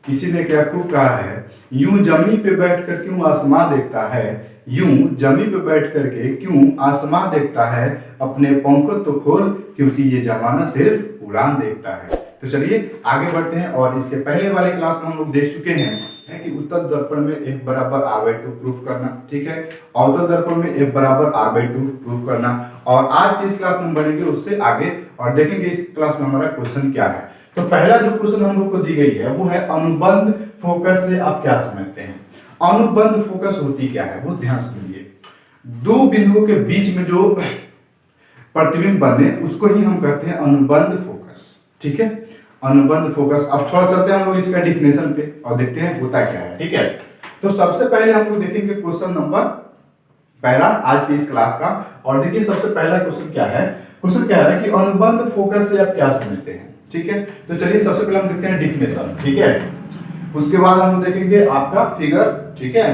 किसी ने क्या खूब कहा है, यूं जमी पे बैठ कर क्यों आसमां देखता है, यूं जमी पे बैठ करके क्यों आसमां देखता है, अपने पंखों तो खोल क्योंकि ये जमाना सिर्फ उड़ान देखता है। तो चलिए आगे बढ़ते हैं। और इसके पहले वाले क्लास में हम लोग देख चुके हैं कि उत्तल दर्पण में F बराबर R/2 प्रूफ करना, ठीक है, अवतल दर्पण में F बराबर R/2 प्रूफ करना। और आज की इस क्लास में बढ़ेंगे उससे आगे और देखेंगे इस क्लास में हमारा क्वेश्चन क्या है। तो पहला जो क्वेश्चन हम लोग को दी गई है वो है अनुबंध फोकस से आप क्या समझते हैं। अनुबंध फोकस होती क्या है वो ध्यान सुनिए। दो बिंदुओं के बीच में जो प्रतिबिंब बने उसको ही हम कहते हैं अनुबंध फोकस, ठीक है, अनुबंध फोकस। अब थोड़ा चलते हैं हम लोग इसका डिफिनेशन पे और देखते हैं होता क्या है, ठीक है। तो सबसे पहले हम लोग देखेंगे क्वेश्चन नंबर पहला आज की इस क्लास का। और देखिए सबसे पहला क्वेश्चन क्या है, क्वेश्चन क्या है कि अनुबंध फोकस से आप क्या समझते हैं, ठीक है। तो चलिए सबसे पहले हम देखते हैं डिफिनेशन, ठीक है, उसके बाद हम लोग देखेंगे आपका फिगर, ठीक है।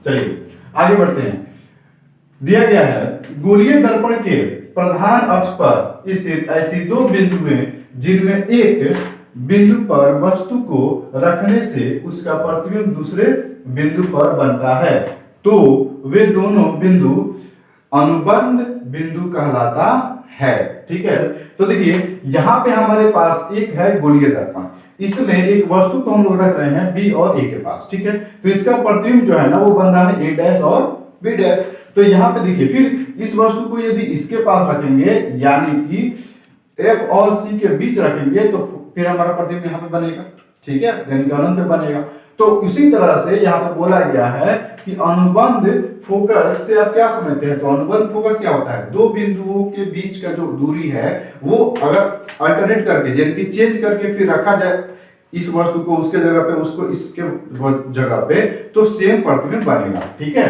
चलिए आगे बढ़ते हैं। दिया गया है गोलीय दर्पण के प्रधान अक्ष पर स्थित ऐसी दो बिंदुएं जिनमें एक बिंदु पर वस्तु को रखने से उसका प्रतिबिंब दूसरे बिंदु पर बनता है, तो वे दोनों बिंदु अनुबंध बिंदु कहलाता है, ठीक है। तो देखिए यहाँ पे हमारे पास एक है गोलीय दर्पण, इसमें एक वस्तु को हम लोग रख रहे हैं बी और ए के पास, ठीक है। तो इसका प्रतिबिंब जो है ना वो बन रहा है ए डैश और बी डैश। तो यहाँ पे देखिए फिर इस वस्तु को यदि इसके पास रखेंगे यानी कि एफ और सी के बीच रखेंगे तो फिर हमारा प्रतिबिंब यहाँ पे बनेगा, ठीक है, यानी कि अनंत पे बनेगा। तो उसी तरह से यहाँ पे बोला गया है कि अनुबंध फोकस से आप क्या समझते हैं। तो अनुबंध फोकस क्या होता है, दो बिंदुओं के बीच का जो दूरी है वो अगर अल्टरनेट करके यानी कि चेंज करके फिर रखा जाए इस वस्तु को उसके जगह पे उसको इसके जगह पे तो सेम प्रतिबिंब बनेगा, ठीक है।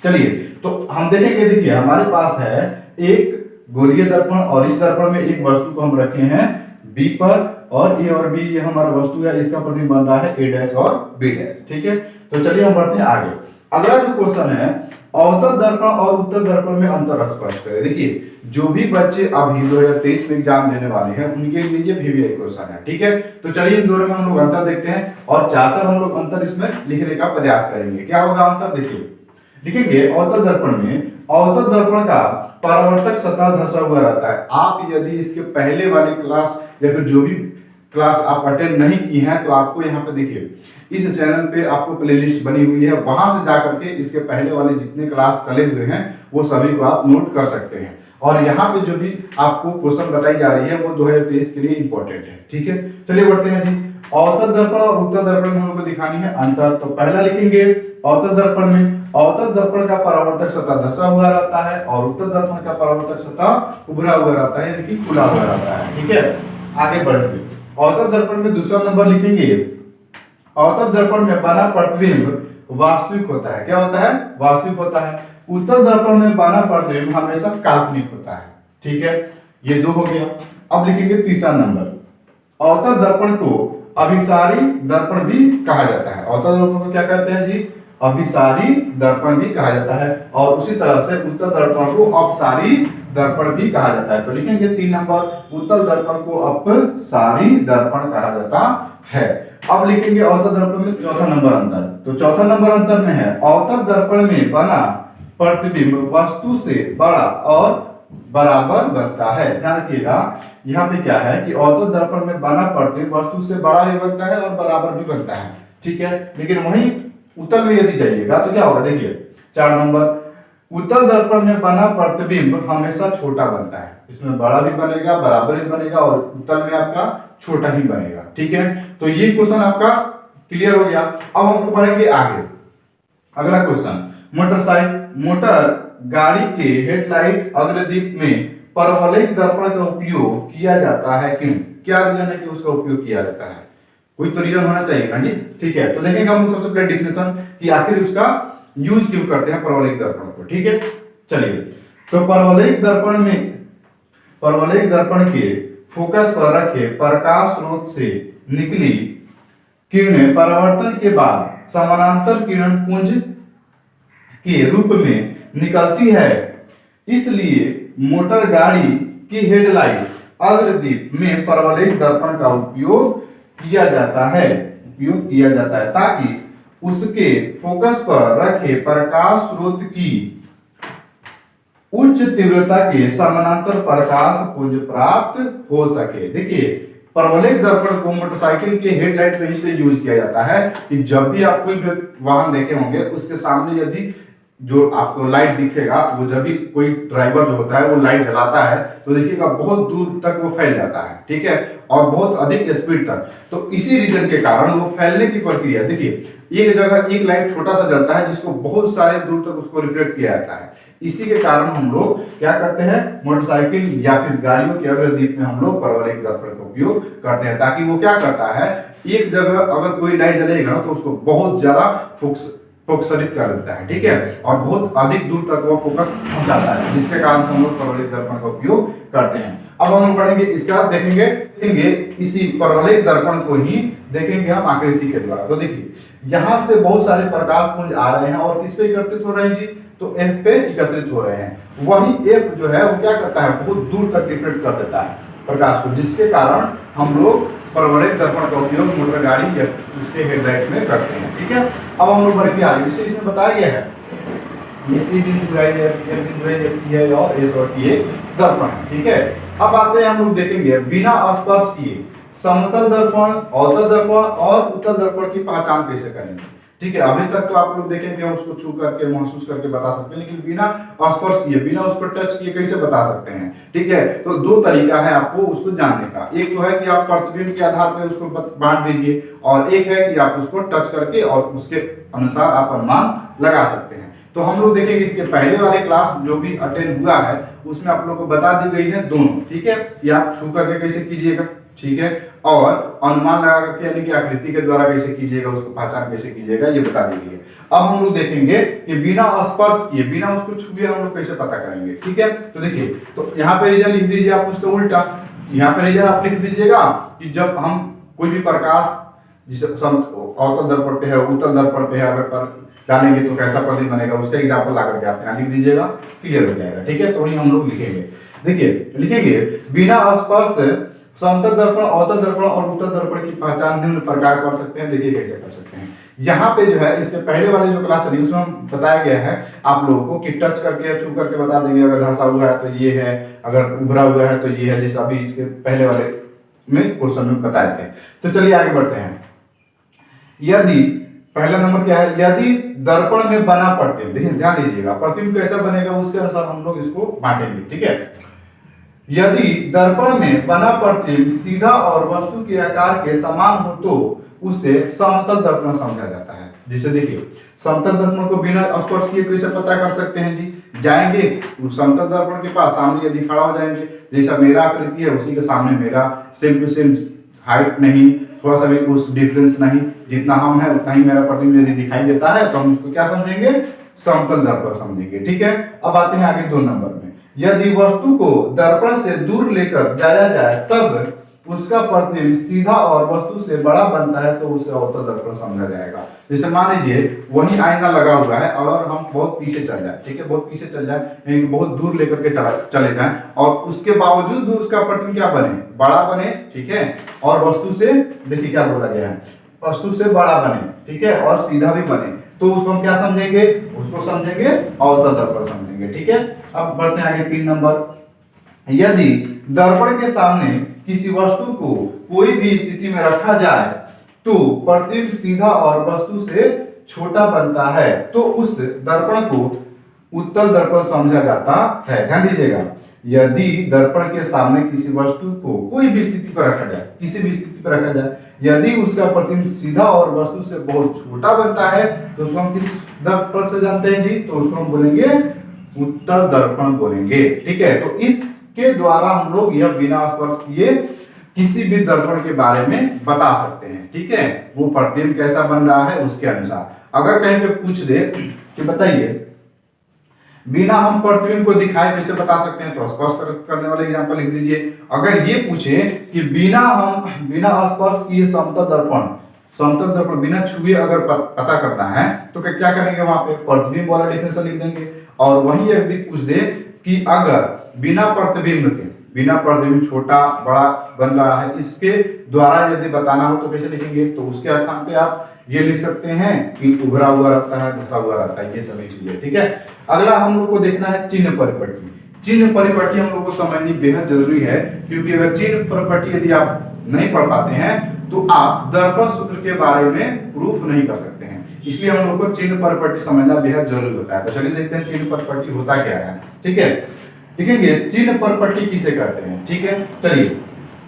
चलिए तो हम देखेंगे, देखिए हमारे पास है एक गोलीय दर्पण और इस दर्पण में एक वस्तु को हम रखे हैं बी पर और ए और बी ये हमारा वस्तु है, इसका प्रतिबिंब बन रहा है ए डैश और बी डैश, ठीक है। तो चलिए हम बढ़ते हैं आगे। अगला जो क्वेश्चन है अवतल दर्पण और उत्तल दर्पण में अंतर स्पष्ट करें। देखिए जो भी बच्चे अभी 2023 में एग्जाम देने वाले हैं उनके लिए ये VVI क्वेश्चन है, ठीक है। तो चलिए इन दोनों में हम लोग अंतर देखते हैं और चार हम लोग अंतर इसमें लिखने का प्रयास करेंगे। क्या होगा अंतर, देखिए लिखेंगे अवतल दर्पण में अवतल दर्पण का परावर्तक सतह धंसा हुआ रहता है। आप यदि इसके पहले वाली क्लास या फिर जो भी क्लास आप अटेंड नहीं की हैं तो आपको यहाँ पे देखिए इस चैनल पे आपको प्लेलिस्ट बनी हुई है, वहां से जाकर के इसके पहले वाले जितने क्लास चले हुए हैं वो सभी को आप नोट कर सकते हैं। और यहाँ पे जो भी आपको क्वेश्चन बताई जा रही है वो 2023 के लिए इंपॉर्टेंट है, ठीक है। चलिए बढ़ते हैं जी। अवतल दर्पण और उत्तल दर्पण में हम लोग को दिखानी है अंतर। तो पहला लिखेंगे अवतल दर्पण में अवतल दर्पण का परावर्तक सतह धंसा हुआ रहता है और उत्तल दर्पण का परावर्तक सतह उभरा हुआ रहता है यानी कि खुला हुआ रहता है, ठीक है। आगे बढ़ते अवतल दर्पण में दूसरा नंबर लिखेंगे अवतल दर्पण में बना प्रतिबिंब वास्तविक होता है। क्या होता है, वास्तविक होता है। उत्तल दर्पण में बना प्रतिबिंब हमेशा काल्पनिक होता है, ठीक है। ये दो हो गया। अब लिखेंगे तीसरा नंबर अवतल दर्पण को अभिसारी दर्पण भी कहा जाता है। अवतल दर्पण को क्या कहते हैं जी, अभिसारी दर्पण भी कहा जाता है। और उसी तरह से उत्तल दर्पण को अपसारी दर्पण भी कहा जाता है। तो लिखेंगे 3 नंबर उत्तल दर्पण को अपसारी दर्पण कहा जाता है। अब लिखेंगे अवतल दर्पण में चौथा नंबर अंतर। तो चौथा नंबर अंतर में है अवतल दर्पण में बना प्रतिबिंब वस्तु से बड़ा और बराबर बनता है। ध्यान रखिएगा यहाँ पे क्या है कि अवतल दर्पण में बना प्रतिबिंब वस्तु से बड़ा भी बनता है और बराबर भी बनता है, ठीक है। लेकिन वहीं उत्तल में यदि जाइएगा तो क्या होगा, देखिए 4 नंबर उत्तल दर्पण में बना प्रतिबिंब हमेशा छोटा बनता है। इसमें बड़ा भी बनेगा बराबर भी बनेगा और उत्तल में आपका छोटा ही बनेगा, ठीक है। तो ये क्वेश्चन आपका क्लियर हो गया। अब हम बढ़ेंगे आगे। अगला क्वेश्चन मोटर गाड़ी के हेडलाइट अग्रदीप में परवलयिक दर्पण का उपयोग किया जाता है क्यों। क्या रीजन है कि उसका उपयोग किया जाता है, कोई तो रीजन होना चाहिए ना जी, ठीक है। तो देखेंगे हम सबसे पहले डिफिनेशन कि आखिर उसका यूज क्यों करते हैं परवलयिक दर्पण को, ठीक है। चलिए तो परवलयिक दर्पण के फोकस पर रखे प्रकाश स्रोत से निकली किरणें परावर्तन के बाद समानांतर किरण पुंज के रूप में निकलती है। इसलिए मोटर गाड़ी की हेडलाइट अग्रदीप में परवलयिक दर्पण का उपयोग किया जाता है। उपयोग किया जाता है ताकि उसके फोकस पर रखे प्रकाश स्रोत की उच्च तीव्रता के समानांतर प्रकाश पुंज प्राप्त हो सके। देखिए परवलयिक दर्पण को मोटरसाइकिल के हेडलाइट में इसलिए यूज किया जाता है कि जब भी आप कोई वाहन देखे होंगे उसके सामने यदि जो आपको लाइट दिखेगा, वो जब भी कोई ड्राइवर जो होता है वो लाइट जलाता है तो देखिएगा बहुत दूर तक वो फैल जाता है, ठीक है, और बहुत अधिक स्पीड तक। तो इसी रीजन के कारण वो फैलने की प्रक्रिया, देखिए एक जगह एक लाइट छोटा सा जलता है जिसको बहुत सारे दूर तक उसको रिफ्लेक्ट किया जाता है। इसी के कारण हम लोग क्या करते हैं, मोटरसाइकिल या फिर गाड़ियों के अग्रदीप में हम लोग परवलयिक दर्पण का उपयोग करते हैं ताकि वो क्या करता है, एक जगह अगर कोई लाइट जलेगा तो उसको बहुत ज्यादा फोकसरित कर देता है, ठीक है, और बहुत अधिक दूर तक वो फोकस पहुंचाता है, जिसके कारण से हम लोग परवलयिक दर्पण का उपयोग करते हैं। अब हम पढ़ेंगे इसका, देखेंगे इसी परवलयिक दर्पण को ही देखेंगे हम आकृति के द्वारा। तो देखिए यहाँ से बहुत सारे प्रकाश पुंज आ रहे हैं और किस पे एकत्रित हो रहे हैं जी, तो F पे एकत्रित हो रहे हैं। वही F जो है वो क्या करता है, बहुत दूर तक रिफ्लेक्ट कर देता है प्रकाश को, जिसके कारण हम लोग परवलयिक दर्पण का उपयोग मोटर गाड़ी या उसके हेडलाइट में करते हैं, ठीक है। अब हम लोग बढ़ेंगे आगे, जैसे इसमें बताया गया है ये सी बिंदु है, ये बिंदु है, ये P है और S और T एक दर्पण है, ठीक है। अब आते हैं हम लोग देखेंगे बिना स्पर्श किए समतल दर्पण, अवतल दर्पण और उत्तल दर्पण की पहचान कैसे करेंगे, ठीक है। अभी तक तो आप लोग देखेंगे उसको छू करके महसूस करके बता सकते हैं, लेकिन बिना स्पर्श किए, बिना उस पर टच किए कैसे बता सकते हैं, ठीक है। तो दो तरीका है आपको उसको जानने का, एक तो है कि आप प्रतिबिंब के आधार पर उसको बांट दीजिए और एक है कि आप उसको टच करके और उसके अनुसार आप अनुमान लगा सकते हैं। तो हम लोग देखेंगे इसके पहले वाले क्लास जो भी अटेंड हुआ है उसमें आप लोग को बता दी गई है दोनों, ठीक है, कि आप छू करके कैसे कीजिएगा, ठीक है, और अनुमान लगा करके यानी कि आकृति के द्वारा कैसे कीजिएगा, उसको पहचान कैसे कीजिएगा, ये बता दी गई है। अब हम लोग देखेंगे कि बिना स्पर्श किए, बिना उसको छुए हम लोग कैसे पता करेंगे, ठीक है। तो देखिए, तो यहाँ पे रीजन लिख दीजिए आप, उसका उल्टा यहाँ पे रीजन आप लिख दीजिएगा कि जब हम कोई भी प्रकाश जिसे अवतल दर्पण पे है, उत्तल दर्पण पे है, अगर डालेंगे तो कैसा प्रतिबिंब बनेगा, उसका एग्जाम्पल ला करके आप यहाँ लिख दीजिएगा, क्लियर हो जाएगा, ठीक है। तो वही हम लोग लिखेंगे, देखिए लिखेंगे बिना स्पर्श समतल दर्पण, अवतल दर्पण और उत्तल दर्पण की पहचान निम्न प्रकार कर सकते हैं। देखिए कैसे कर सकते हैं, यहाँ पे जो है इसके पहले वाले जो क्लास चली उसमें हम बताया गया है आप लोगों को कि टच करके छू करके बता देंगे, अगर धंसा हुआ है तो ये है, अगर उभरा हुआ है तो ये है, जैसे अभी इसके पहले वाले में क्वेश्चन में बताए थे। तो चलिए आगे बढ़ते हैं। यदि पहला नंबर क्या है, यदि दर्पण में बना प्रतिबिंब, देखिए ध्यान दीजिएगा प्रतिबिंब कैसा बनेगा उसके अनुसार हम लोग इसको बांटेंगे, ठीक है। यदि दर्पण में बना प्रतिबिंब सीधा और वस्तु के आकार के समान हो तो उसे समतल दर्पण समझा जाता है। जैसे देखिए समतल दर्पण को बिना स्पर्श किए कैसे पता कर सकते हैं जी, जाएंगे उस समतल दर्पण के पास, सामने यदि खड़ा हो जाएंगे, जैसा मेरा आकृति है उसी के सामने मेरा सेम टू सेम हाइट नहीं, थोड़ा सा भी कुछ डिफरेंस नहीं, जितना हम है उतना ही मेरा प्रतिबिंब यदि दिखाई देता है तो हम उसको क्या समझेंगे, समतल दर्पण समझेंगे, ठीक है। अब आते हैं आगे 2 नंबर में, यदि वस्तु को दर्पण से दूर लेकर जाया जाए तब उसका प्रतिबिंब सीधा और वस्तु से बड़ा बनता है तो उसे अवतल दर्पण समझा जाएगा। जैसे मान लीजिए वही आईना लगा हुआ है और हम बहुत पीछे चल जाए, ठीक है, बहुत पीछे चल जाए यानी बहुत दूर लेकर के चले जाएं और उसके बावजूद भी उसका प्रतिबिंब क्या बने, बड़ा बने, ठीक है, और वस्तु से, देखिए क्या बोला गया है, वस्तु से बड़ा बने, ठीक है, और सीधा भी बने, तो उसको हम क्या समझेंगे, उसको समझेंगे अवतल दर्पण समझेंगे, ठीक है। अब बढ़ते हैं आगे 3 नंबर, यदि दर्पण के सामने किसी वस्तु को कोई भी स्थिति में रखा जाए तो प्रतिबिंब सीधा और वस्तु से छोटा बनता है तो उस दर्पण को उत्तल दर्पण समझा जाता है। ध्यान दीजिएगा, यदि दर्पण के सामने किसी वस्तु को कोई भी स्थिति पर रखा जाए, किसी भी स्थिति पर रखा जाए, यदि उसका प्रतिबिंब सीधा और वस्तु से बहुत छोटा बनता है तो उसको हम किस दर्पण से जानते हैं जी, तो उसको हम बोलेंगे उत्तल दर्पण बोलेंगे, ठीक है। तो इसके द्वारा हम लोग यह बिना स्पर्श किए किसी भी दर्पण के बारे में बता सकते हैं, ठीक है, वो प्रतिबिंब कैसा बन रहा है उसके अनुसार। अगर कहीं पे पूछ दे कि बताइए बिना हम प्रतिबिंब को दिखाए कैसे बता सकते हैं, तो स्पर्श करने वाले एग्जांपल लिख दीजिए। अगर ये पूछे कि बिना स्पर्श किए समतल दर्पण बिना छुए अगर पता करना है तो क्या करेंगे, वहां पे प्रतिबिंब वाला डेफिनेशन लिख देंगे। और वही यदि पूछ दे कि अगर बिना प्रतिबिंब के बिना प्रतिबिंब छोटा बड़ा बन रहा है, इसके द्वारा यदि बताना हो तो कैसे लिखेंगे, तो उसके स्थान पे आप ये लिख सकते हैं कि उभरा हुआ रहता है, घसा हुआ रहता है, ये सभी चीजें। ठीक है, अगला हम लोग को देखना है चिन्ह परिपटी। चिन्ह परिपटी हम लोग को समझनी बेहद जरूरी है, क्योंकि अगर चिन्ह परिपटी यदि आप नहीं पढ़ पाते हैं तो आप दर्पण सूत्र के बारे में प्रूफ नहीं कर सकते हैं, इसलिए हम लोग को चिन्ह परिपटी समझना बेहद जरूरी होता है। तो चलिए देखते हैं चिन्ह परिपटी होता क्या है। ठीक है, लिखेंगे चिन्ह परिपटी किसे कहते हैं। ठीक है, चलिए,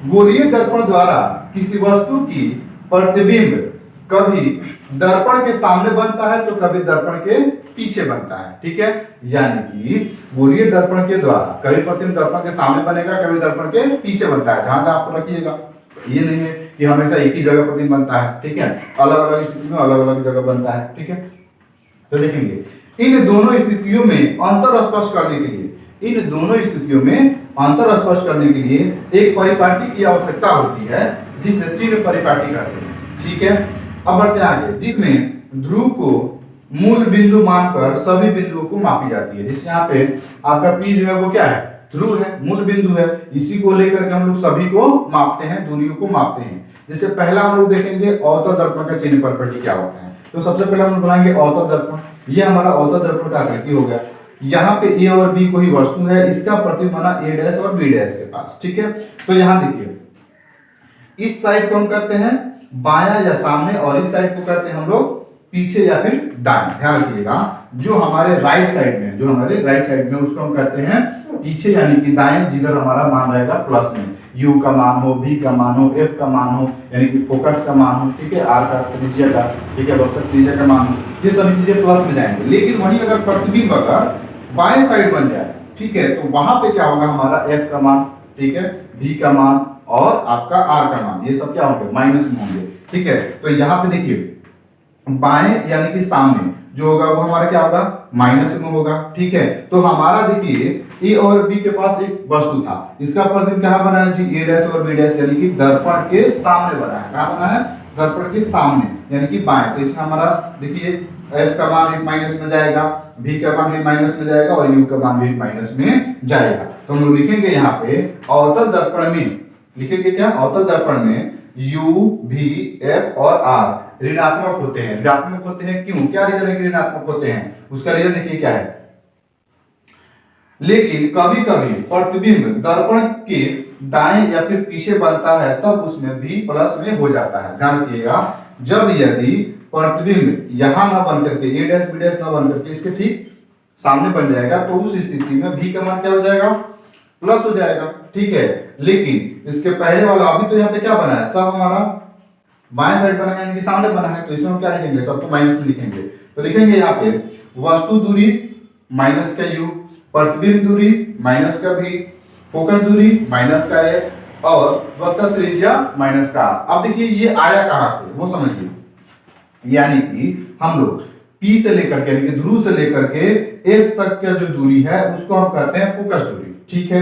गोलीय दर्पण द्वारा किसी वस्तु की प्रतिबिंब कभी दर्पण के सामने बनता है तो कभी दर्पण के पीछे बनता है। ठीक है, यानी कि गोलीय दर्पण के द्वारा कभी प्रतिबिंब दर्पण के सामने बनेगा, कभी दर्पण के पीछे बनता है। ध्यान आप रखिएगा, ये नहीं है कि हमेशा एक ही जगह प्रतिबिंब बनता है। ठीक है, अलग अलग स्थिति में अलग अलग जगह बनता है। ठीक है, तो देखेंगे इन दोनों स्थितियों में अंतर स्पष्ट करने के लिए, इन दोनों स्थितियों में अंतर स्पष्ट करने के लिए एक परिपाटी की आवश्यकता होती है, जिसे चिन्ह परिपाटी कहते हैं। ठीक है, अब बढ़ते आगे, जिसमें ध्रुव को मूल बिंदु मानकर सभी बिंदुओं को मापी जाती है। जिस यहाँ पे आपका P जो है वो क्या है, ध्रुव है, मूल बिंदु है, इसी को लेकर के हम लोग सभी को मापते हैं, दूरियों को मापते हैं। जैसे पहला हम लोग देखेंगे अवतल दर्पण का चिन्ह परिपटी क्या होता है। तो सबसे पहले हम लोग बनाएंगे अवतल दर्पण। ये हमारा अवतल दर्पण का आकृति हो गया। यहाँ पे A और B कोई वस्तु है, इसका प्रतिबिंब बना A' और B' के पास। ठीक है, तो यहाँ देखिए, इस साइड को हम कहते हैं बायां या सामने, और इस साइड को कहते हैं हम लोग पीछे या फिर दाएं। ध्यान रखिएगा, जो हमारे राइट साइड में, जो हमारे राइट साइड में उसको हम कहते हैं पीछे, यानी कि दाएं, जिधर हमारा मान रहेगा प्लस में, U का मान हो, V का मान हो, F का मान हो, यानी कि फोकस का मान हो, ठीक है, R का, त्रिज्या का, ठीक है, वक्र त्रिज्या का मान हो, ये सभी चीजें प्लस में जाएंगे। लेकिन वहीं अगर प्रतिबिंब अगर बाएं साइड बन जाए, ठीक है, तो वहां पे क्या होगा, हमारा F का मान, ठीक है, V का मान और आपका R का मान, ये सब क्या होंगे, माइनस में होंगे। ठीक है, तो यहाँ पे देखिए बाएं यानी कि सामने जो होगा वो हमारा क्या होगा, माइनस में होगा। ठीक है, तो हमारा देखिए A और B के पास एक वस्तु था, इसका प्रतिबिंब कहाँ बना है जी, A' और B' यानी कि दर्पण के सामने बना है। कहाँ बना है, दर्पण के सामने, यानी कि बाएं। तो इसमें हमारा देखिए F का मान भी माइनस में जाएगा, V का मान भी माइनस में जाएगा और U का मान भी माइनस में जाएगा। तो हम लोग लिखेंगे यहाँ पे अवतल दर्पण में, लिखेंगे क्या, अवतल दर्पण में U, V, F और R ऋणात्मक होते हैं। ऋणात्मक होते हैं क्यों, क्या रीजन है कि ऋणात्मक होते हैं, उसका रीजन देखिए क्या है। लेकिन कभी कभी प्रतिबिंब दर्पण के दाएं या फिर पीछे बनता है, तब उसमें भी प्लस में हो जाता है। ध्यान रखिएगा, जब यदि प्रतिबिंब यहां ना बन करके A' B' ना बन करके इसके ठीक सामने बन जाएगा, तो उस स्थिति में V का मान क्या हो जाएगा, प्लस हो जाएगा। ठीक है, लेकिन इसके पहले वाला अभी तो यहाँ पे क्या बना है, सब हमारा बाएं साइड बना है, यानी कि सामने बना है, तो इसमें हम क्या लिखेंगे, सब तो माइनस में लिखेंगे। तो लिखेंगे यहाँ पे वस्तु दूरी माइनस का U, प्रतिबिंब दूरी माइनस का V, फोकस दूरी माइनस का A और वक्र त्रिज्या माइनस का R। अब देखिए ये आया कहां से, वो समझिए, यानी कि हम लोग P से लेकर के, यानी कि ध्रुव से लेकर के F तक का जो दूरी है उसको हम कहते हैं फोकस दूरी। ठीक है,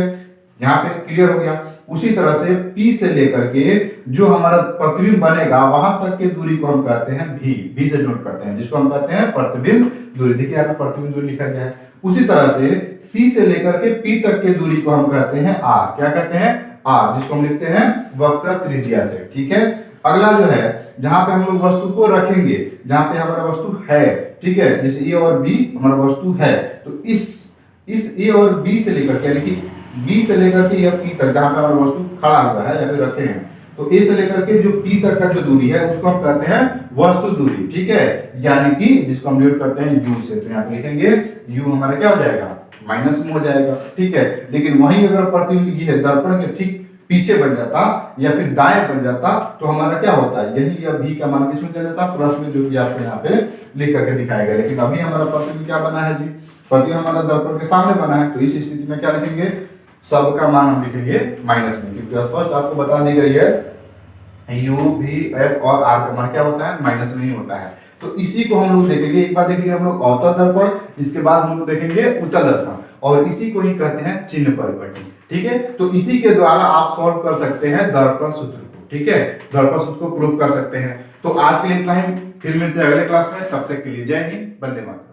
यहाँ पे क्लियर हो गया। उसी तरह से P से लेकर के जो हमारा प्रतिबिंब बनेगा वहां तक के दूरी को हम कहते हैं V से नोट करते हैं, जिसको हम कहते हैं प्रतिबिंब दूरी। देखिए यहाँ पे प्रतिबिंब दूरी लिखा गया है। उसी तरह से C से लेकर के P तक के दूरी को हम कहते हैं R। क्या कहते हैं, R, जिसको हम लिखते हैं वक्र त्रिज्या से। ठीक है, अगला जो है जहां पे हम लोग वस्तु को रखेंगे, जहां पे हमारा वस्तु है, ठीक है, जैसे A और B हमारा वस्तु है, तो इस A और B से लेकर के, यानी कि B से लेकर के यह P तक जहां पे हमारा वस्तु खड़ा हुआ है या फिर रखे हैं, तो A से लेकर के जो P तक का जो दूरी है उसको हम कहते हैं वस्तु दूरी। ठीक है, यानी कि जिसको हम डिनोट करते हैं U से। तो यहाँ पे लिखेंगे U हमारा क्या हो जाएगा, माइनस में हो जाएगा। ठीक है, लेकिन वहीं अगर प्रतिबिंब ये दर्पण के ठीक पीछे बन जाता या फिर दाएं बन जाता, तो हमारा क्या होता है, यही या V का मान किसमें चल जाता, प्लस में, जो कि आपको यहाँ पे लिख करके दिखाएगा। लेकिन अभी हमारा प्रतिबिंब क्या बना है जी, प्रतिबिंब हमारा दर्पण के सामने बना है, तो इस स्थिति में क्या लिखेंगे, सबका मान हम लिखेंगे माइनस में, क्योंकि स्पष्ट आपको बता दी गई है U, V, F और R का मान क्या होता है, माइनस में ही होता है। तो इसी को हम लोग देखेंगे, एक बार देखेंगे हम लोग अवतल दर्पण, इसके बाद हम लोग देखेंगे उत्तल दर्पण, और इसी को ही कहते हैं चिन्ह परिपटी। ठीक है, तो इसी के द्वारा आप सॉल्व कर सकते हैं दर्पण सूत्र को। ठीक है, दर्पण सूत्र को प्रूव कर सकते हैं। तो आज के लिए इतना ही, फिर मिलते हैं अगले क्लास में, तब तक के लिए जय हिंद, वंदे मातरम।